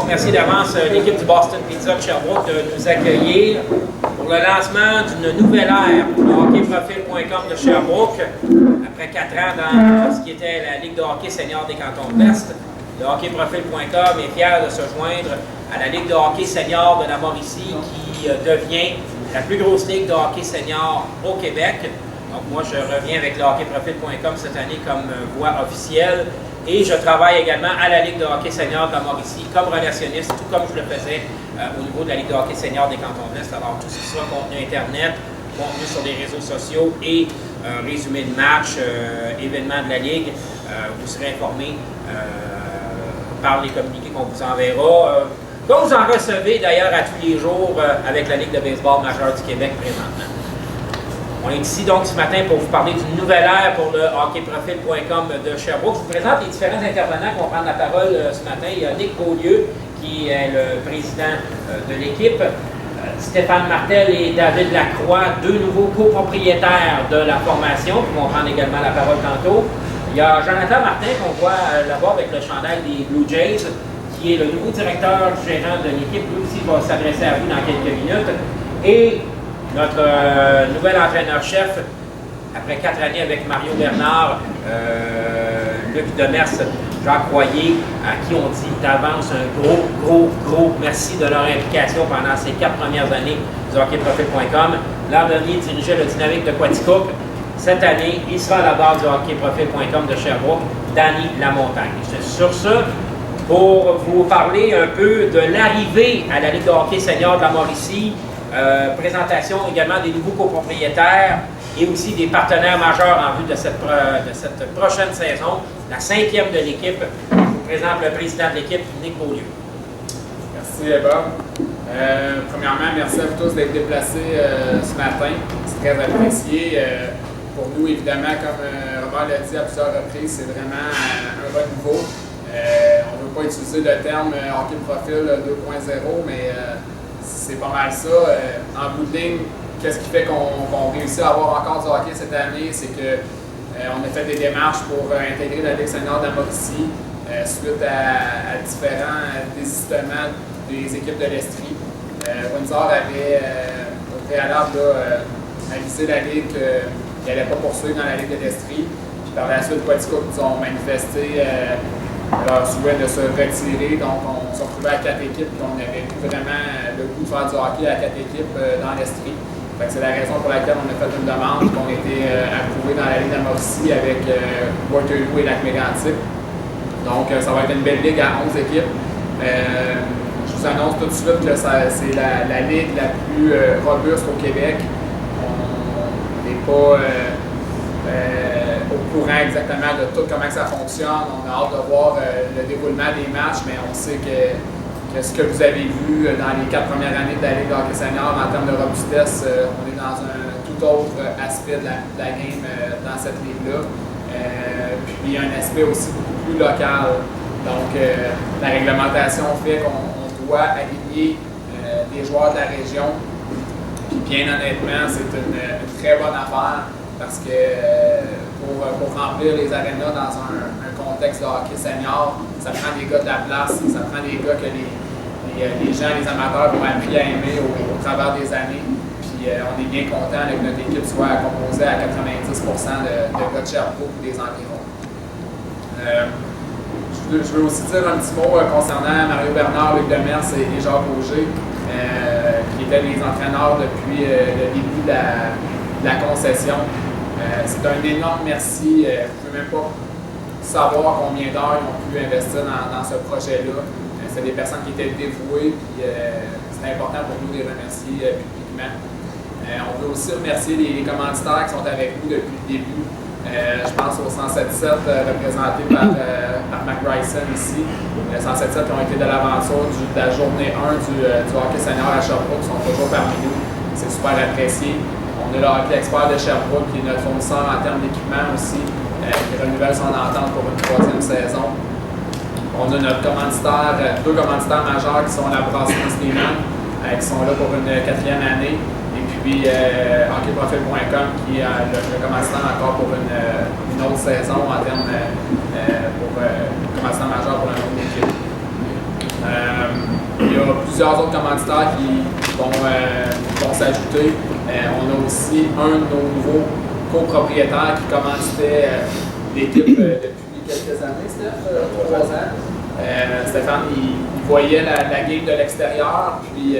Merci d'avance l'équipe du Boston Pizza de Sherbrooke de nous accueillir pour le lancement d'une nouvelle ère pour le hockeyprofil.com de Sherbrooke. Après 4 ans dans ce qui était la Ligue de hockey senior des cantons de l'Est, le hockeyprofil.com est fier de se joindre à la Ligue de hockey senior de la Mauricie qui devient la plus grosse ligue de hockey senior au Québec. Donc moi, je reviens avec le hockeyprofil.com cette année comme voix officielle. Et je travaille également à la Ligue de hockey senior de la Mauricie comme relationniste, tout comme je le faisais au niveau de la Ligue de hockey senior des cantons de l'Est. Alors, tout ce qui sera contenu Internet, contenu sur les réseaux sociaux et résumé de match, événements de la Ligue, vous serez informés par les communiqués qu'on vous enverra. Comme vous en recevez d'ailleurs à tous les jours avec la Ligue de baseball majeure du Québec présentement. On est ici donc ce matin pour vous parler d'une nouvelle ère pour le hockeyprofil.com de Sherbrooke. Je vous présente les différents intervenants qui vont prendre la parole ce matin. Il y a Nick Beaulieu, qui est le président de l'équipe. Stéphane Martel et David Lacroix, deux nouveaux copropriétaires de la formation, qui vont prendre également la parole tantôt. Il y a Jonathan Martin, qu'on voit là-bas avec le chandail des Blue Jays, qui est le nouveau directeur gérant de l'équipe. Lui aussi va s'adresser à vous dans quelques minutes. Et notre nouvel entraîneur-chef, après 4 années avec Mario Bernard, Luc Demers, Jacques Royer, à qui on dit d'avance un gros merci de leur implication pendant ces 4 premières années du hockeyprofil.com. L'an dernier, il dirigeait le Dynamique de Quaticook. Cette année, il sera à la barre du hockeyprofil.com de Sherbrooke, Danny Lamontagne. Sur ce, pour vous parler un peu de l'arrivée à la Ligue de hockey senior de la Mauricie, présentation également des nouveaux copropriétaires et aussi des partenaires majeurs en vue de cette prochaine saison, la 5e de l'équipe. Je vous présente le président de l'équipe, Nick Beaulieu. Merci Bob. Premièrement, merci à vous tous d'être déplacés ce matin. C'est très apprécié. Pour nous, évidemment, comme Robert l'a dit à plusieurs reprises, c'est vraiment un renouveau. On ne veut pas utiliser le terme hockey profil 2.0, mais c'est pas mal ça. En bout de ligne, qu'est-ce qui fait qu'on réussit à avoir encore du hockey cette année? C'est qu'on a fait des démarches pour intégrer la Ligue senior de la Mauricie suite à différents désistements des équipes de l'Estrie. Windsor avait, au préalable, avisé la Ligue qu'il n'allait pas poursuivre dans la Ligue de l'Estrie. Puis par la suite, Quaticook nous ont manifesté leur souhait de se retirer. Donc, on s'est retrouvé à 4 équipes, puis on avait vraiment le goût de faire du hockey à 4 équipes dans l'Estrie. C'est la raison pour laquelle on a fait une demande, qu'on a été approuvé dans la Ligue de la Mauricie avec Waterloo et Lac-Mégantic. Donc, ça va être une belle ligue à 11 équipes. Je vous annonce tout de suite que c'est la ligue la plus robuste au Québec. On n'est pas au courant exactement de tout comment ça fonctionne. On a hâte de voir le déroulement des matchs, mais on sait que ce que vous avez vu dans les 4 premières années de la Ligue de hockey senior en termes de robustesse, on est dans un tout autre aspect de la game dans cette ligue-là. Puis il y a un aspect aussi beaucoup plus local. Donc la réglementation fait qu'on doit aligner des joueurs de la région. Puis bien honnêtement, c'est une très bonne affaire parce que pour remplir les arénas dans un contexte de hockey senior, ça prend des gars de la place, ça prend des gars que les gens, les amateurs ont appris à aimer au travers des années. Puis on est bien content que notre équipe soit composée à 90% de gars de Sherbrooke ou des environs. Je veux aussi dire un petit mot concernant Mario Bernard, Luc Demers et Jacques Auger, qui étaient les entraîneurs depuis le début de la concession. C'est un énorme merci. Je ne peux même pas savoir combien d'heures ils ont pu investir dans ce projet-là. C'est des personnes qui étaient dévouées, puis c'est important pour nous de les remercier publiquement. On veut aussi remercier les commanditaires qui sont avec nous depuis le début. Je pense au 107.7 représenté par Mac Bryson ici. Le 107.7 qui ont été de l'aventure de la journée 1 du hockey senior à Sherbrooke, qui sont toujours parmi nous. C'est super apprécié. On a le Hockey Expert de Sherbrooke, qui est notre fournisseur en termes d'équipement aussi, qui renouvelle son entente pour une 3e saison. On a notre commanditaire, 2 commanditaires majeurs qui sont la brasserie Stéman, qui sont là pour une 4e année. Et puis hockeyprofil.com qui est le commanditaire encore pour une autre saison en termes pour commanditaire majeur pour un autre équipe. Il y a plusieurs autres commanditaires qui vont s'ajouter. On a aussi un de nos nouveaux copropriétaires qui commanditait l'équipe depuis quelques années, Steph, 3 ans. Stéphane, il voyait la game de l'extérieur, puis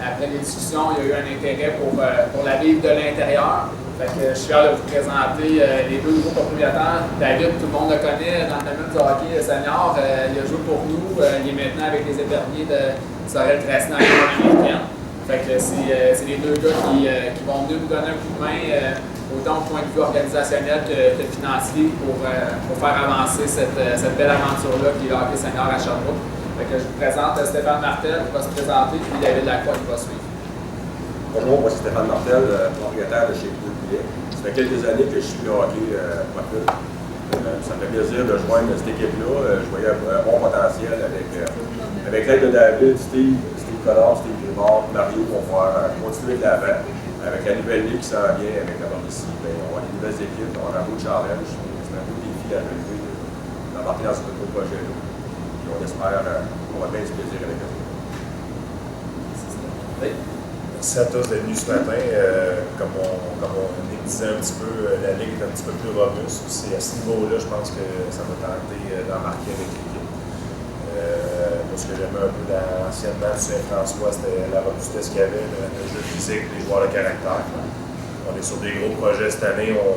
après les discussions, il y a eu un intérêt pour la vivre de l'intérieur. Fait que je suis fier de vous présenter les deux nouveaux propriétaires. David, tout le monde le connaît dans le domaine du hockey senior. Il a joué pour nous. Il est maintenant avec les éperviers de Sorel Krasna américaine. Fait que c'est les deux gars qui vont venir nous donner un coup de main, autant au point de vue organisationnel que financier, pour faire avancer cette belle aventure-là qui est le hockey senior à Sherbrooke. Fait que je vous présente Stéphane Martel qui va se présenter, puis David Lacroix qui va suivre. Bonjour, moi c'est Stéphane Martel, propriétaire de chez Bleu Poulet. Ça fait quelques années que je suis le hockey profil. Ça me fait plaisir de joindre cette équipe-là. Je voyais un bon potentiel avec l'aide de David, Steve Collard, Steve Grimard, Mario pour pouvoir continuer de l'avant. Avec la nouvelle ligue qui s'en vient avec la Mauricie, on va des nouvelles équipes, on a un beau challenge. C'est un beau défi à relever d'embarquer dans ce nouveau projet-là. On espère qu'on va bien se plaisir avec eux. Merci à tous d'être venus ce matin. Comme on disait un petit peu, la Ligue est un petit peu plus robuste. C'est à ce niveau-là, je pense que ça m'a tenté d'embarquer avec l'équipe. Ce que j'aimais un peu anciennement du Saint-François, c'était la robustesse qu'il y avait, le jeu physique, les joueurs de caractère. On est sur des gros projets cette année, on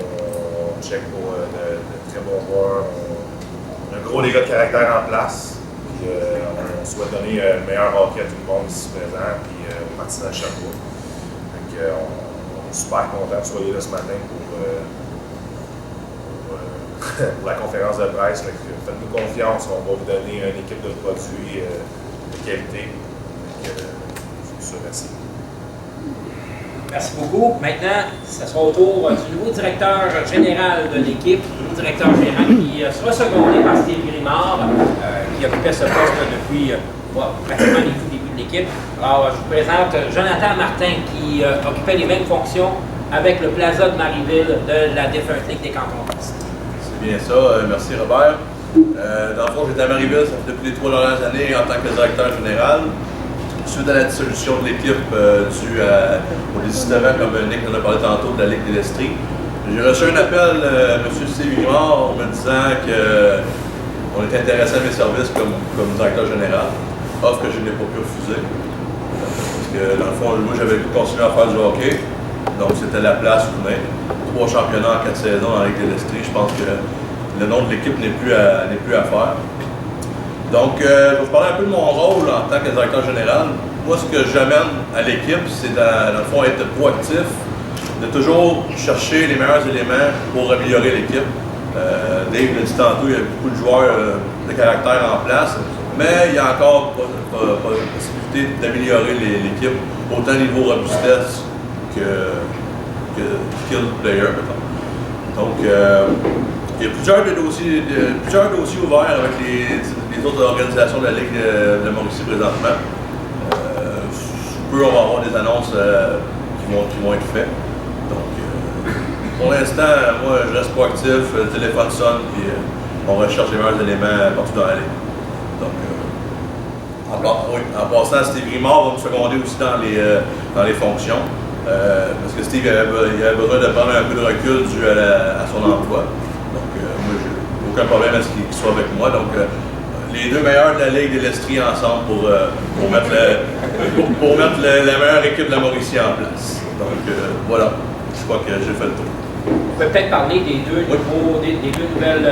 check pour de très bons joueurs. On a un gros dégât de caractère en place. On souhaite donner le meilleur hockey à tout le monde ici présent, puis aux partisans de Sherbrooke. On est super contents que vous soyez là ce matin pour la conférence de presse. Faites-nous confiance, on va vous donner une équipe de produits de qualité. Merci. Merci beaucoup. Maintenant, ce sera au tour du nouveau directeur général de l'équipe, le nouveau directeur général qui sera secondé par Steve Grimard, qui occupait ce poste depuis pratiquement les tout débuts de l'équipe. Alors, je vous présente Jonathan Martin, qui occupait les mêmes fonctions avec le Plaza de Marieville de la défunte Ligue des Cantons. C'est bien ça. Merci, Robert. Dans le fond, j'étais à Marieville depuis les 3 dernières années en tant que directeur général. Suite à la dissolution de l'équipe due au désistement, comme Nick en a parlé tantôt, de la Ligue de l'Estrie, j'ai reçu un appel de M. Steve Grimard me disant qu'on était intéressé à mes services comme directeur général, offre que je n'ai pas pu refuser. Parce que dans le fond, moi j'avais pu continuer à faire du hockey, donc c'était la place où on est. 3 championnats en 4 saisons dans la Ligue de l'Estrie, je pense que le nom de l'équipe n'est plus à faire. Donc, je vais vous parler un peu de mon rôle en tant que directeur général. Moi, ce que j'amène à l'équipe, c'est dans le fond être proactif, de toujours chercher les meilleurs éléments pour améliorer l'équipe. Dave l'a dit tantôt, il y a beaucoup de joueurs de caractère en place, mais il y a encore possibilité d'améliorer l'équipe, autant niveau robustesse que skill player, peut-être. Donc, il y a plusieurs dossiers ouverts avec les autres organisations de la Ligue de Mauricie présentement. Sous peu, on va avoir des annonces qui vont être faites. Donc, pour l'instant, moi, je reste proactif, le téléphone sonne, puis on recherche les meilleurs éléments partout dans la Ligue. Donc, en passant, Steve Grimard va me seconder aussi dans les fonctions. Parce que Steve avait besoin de prendre un peu de recul dû à son emploi. Donc, moi, j'ai aucun problème à ce qu'il soit avec moi. Donc, les deux meilleurs de la Ligue de l'Estrie ensemble pour mettre la meilleure équipe de la Mauricie en place. Donc, voilà. Je crois que j'ai fait le tour. On peut peut-être parler des deux nouvelles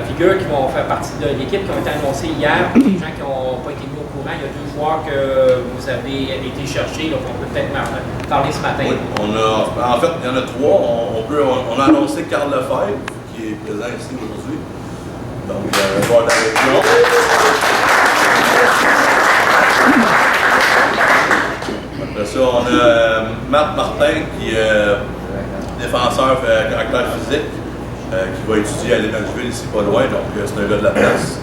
figures qui vont faire partie de l'équipe qui ont été annoncées hier. Pour les gens qui n'ont pas été mis au courant, il y a 2 joueurs que vous avez été chercher, donc on peut peut-être parler ce matin. Oui, en fait, il y en a 3. On a annoncé Carl Lefebvre, qui est présent ici aujourd'hui. Donc, un joueur de la région. Après ça, on a Matt Martin, qui est défenseur caractère physique, qui va étudier à l'Emmanuel ici pas loin, donc c'est un gars de la place.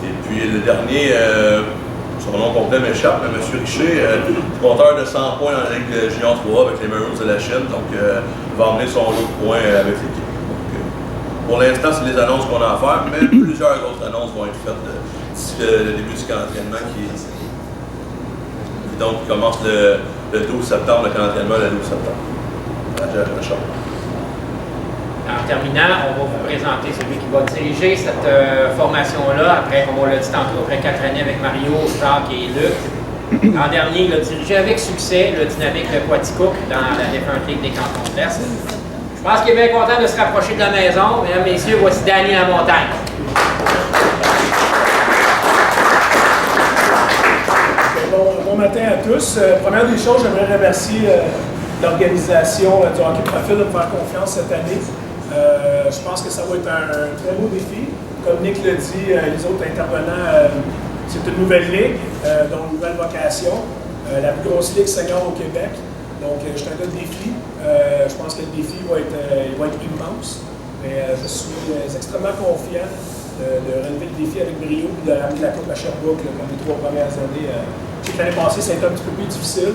Et puis le dernier, son nom complet m'échappe, mais M. Richer, compteur de 100 points dans la Ligue Junior 3 avec les Maroons de la Chine, donc va emmener son lot de points avec l'équipe. Pour l'instant, c'est les annonces qu'on a à faire, mais plusieurs autres annonces vont être faites d'ici le début du camp d'entraînement qui donc commence le 12 septembre, le camp d'entraînement le 12 septembre. En terminant, on va vous présenter celui qui va diriger cette formation-là. Après, comme on l'a dit tantôt, après 4 années avec Mario, Jacques et Luc. L'an dernier, il a dirigé avec succès le Dynamique de Quaticook dans la défunte Ligue des Cantons de l'Est. Je pense qu'il est bien content de se rapprocher de la maison. Mesdames, messieurs, voici Danny Lamontagne. Bon matin à tous. Première des choses, j'aimerais remercier l'organisation du hockey profil de me faire confiance cette année. Je pense que ça va être un très beau défi. Comme Nick l'a dit, les autres intervenants, c'est une nouvelle ligue, dont une nouvelle vocation. La plus grosse ligue senior au Québec. Donc, je suis un gars de défi. Je pense que le défi va être immense. Mais je suis extrêmement confiant de relever le défi avec brio et de ramener la Coupe à Sherbrooke comme les 3 premières années. Je sais que l'année passée, ça a été un petit peu plus difficile.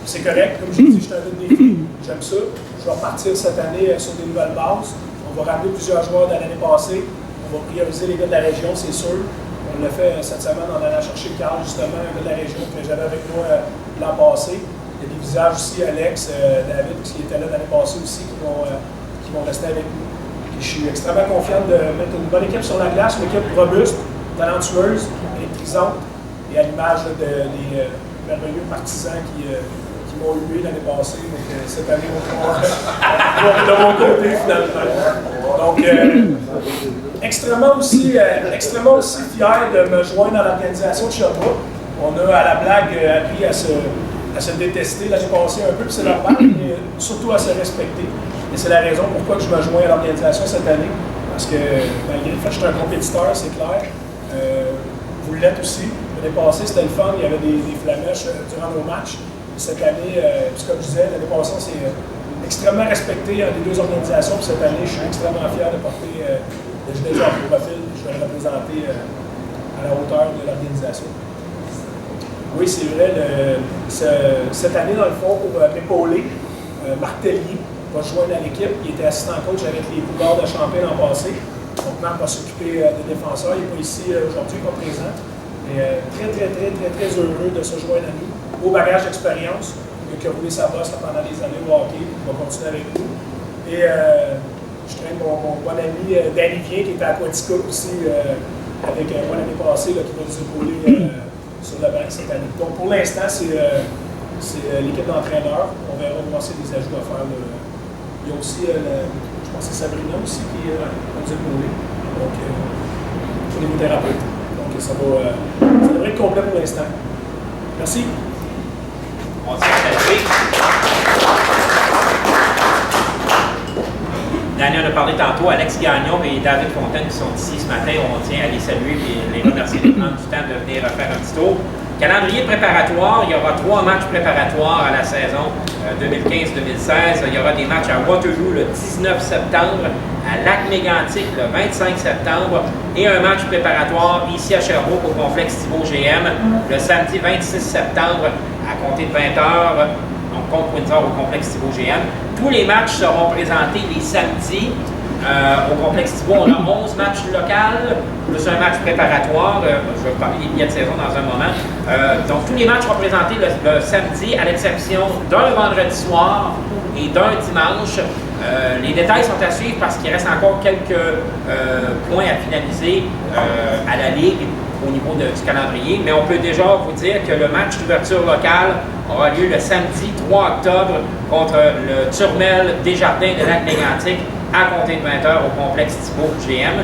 C'est correct, comme je dis, je suis un gars de défi. J'aime ça. Je vais repartir cette année sur des nouvelles bases. On va ramener plusieurs joueurs de l'année passée. On va prioriser les gars de la région, c'est sûr. On l'a fait cette semaine en allant chercher Carl, justement, un gars de la région que j'avais avec moi l'an passé. Il y a des visages aussi, Alex, David, qui était là l'année passée aussi, qui vont rester avec nous. Et je suis extrêmement confiant de mettre une bonne équipe sur la glace, une équipe robuste, talentueuse, électrisante, et à l'image des merveilleux partisans qui m'ont hué l'année passée. Donc, cette année, on va de mon côté, finalement. Donc, extrêmement aussi fier de me joindre à l'organisation de Sherbrooke. On a, à la blague, appris à se détester l'année passée un peu, puis c'est normal, mais surtout à se respecter. Et c'est la raison pourquoi je me joins à l'organisation cette année. Parce que, malgré le fait que je suis un compétiteur, c'est clair. Vous l'êtes aussi. L'année passée, c'était le fun, il y avait des flamèches durant nos matchs. Cette année, comme je disais, l'année passée, c'est extrêmement respecté les deux organisations. Puis cette année, je suis extrêmement fier de porter le gilet jaune au profil. Je vais le représenter à la hauteur de l'organisation. Oui, c'est vrai. Cette année, dans le fond, pour m'épauler, Marc Tellier va joindre à l'équipe. Il était assistant coach avec les Cougars de Champagne l'an passé. Donc, Marc va s'occuper des défenseurs. Il n'est pas ici aujourd'hui, pas présent. Mais très heureux de se joindre à nous. Beau bagage d'expérience, qui a roulé sa bosse pendant des années au hockey, il va continuer avec nous. Et je traîne mon bon ami Danny Vien, qui était à Quaticook aussi, avec moi l'année passée, qui va nous épauler sur le banc cette année. Donc pour l'instant, c'est l'équipe d'entraîneurs. On verra voir s'il y a des ajouts à faire. Il y a aussi, je pense que c'est Sabrina aussi qui va nous épauler. Donc, au niveau thérapeute. Donc ça devrait être complet pour l'instant. Merci. On tient à saluer. Daniel a parlé tantôt, Alex Gagnon et David Fontaine qui sont ici ce matin. On tient à les saluer et les remercier de prendre du temps de venir faire un petit tour. Calendrier préparatoire, il y aura 3 matchs préparatoires à la saison 2015-2016. Il y aura des matchs à Waterloo le 19 septembre, à Lac-Mégantic le 25 septembre et un match préparatoire ici à Sherbrooke au complexe Thibault GM le samedi 26 septembre à compter de 20h, donc contre Windsor au complexe Thibault GM. Tous les matchs seront présentés les samedis au complexe Thibault. On a 11 matchs locaux, plus un match préparatoire. Je vais vous parler des billets de saison dans un moment. Donc tous les matchs seront présentés le samedi, à l'exception d'un vendredi soir et d'un dimanche. Les détails sont à suivre parce qu'il reste encore quelques points à finaliser à la Ligue au niveau du calendrier, mais on peut déjà vous dire que le match d'ouverture locale aura lieu le samedi 3 octobre contre le Turmel Desjardins de Lac-Mégantic à compter de 20h au complexe Thibault GM.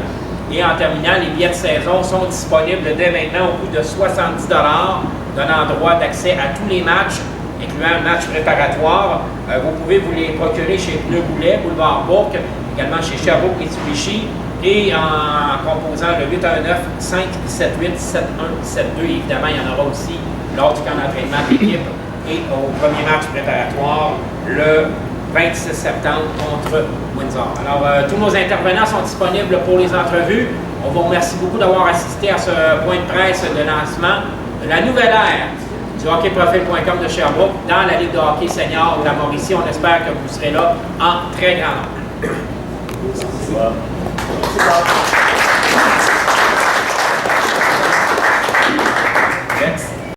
Et en terminant, les billets de saison sont disponibles dès maintenant au coût de 70 $, donnant droit d'accès à tous les matchs, incluant un match préparatoire. Vous pouvez vous les procurer chez Pneus Goulet, Boulevard Bourque, également chez Sherbrooke et Mitsubishi, et en composant le 819-578-7172. Évidemment, il y en aura aussi lors du camp d'entraînement d'équipe et au premier match préparatoire le 26 septembre contre Windsor. Alors, tous nos intervenants sont disponibles pour les entrevues. On vous remercie beaucoup d'avoir assisté à ce point de presse de lancement de la nouvelle ère du hockeyprofil.com de Sherbrooke dans la Ligue de hockey senior de la Mauricie. On espère que vous serez là en très grand nombre. Merci.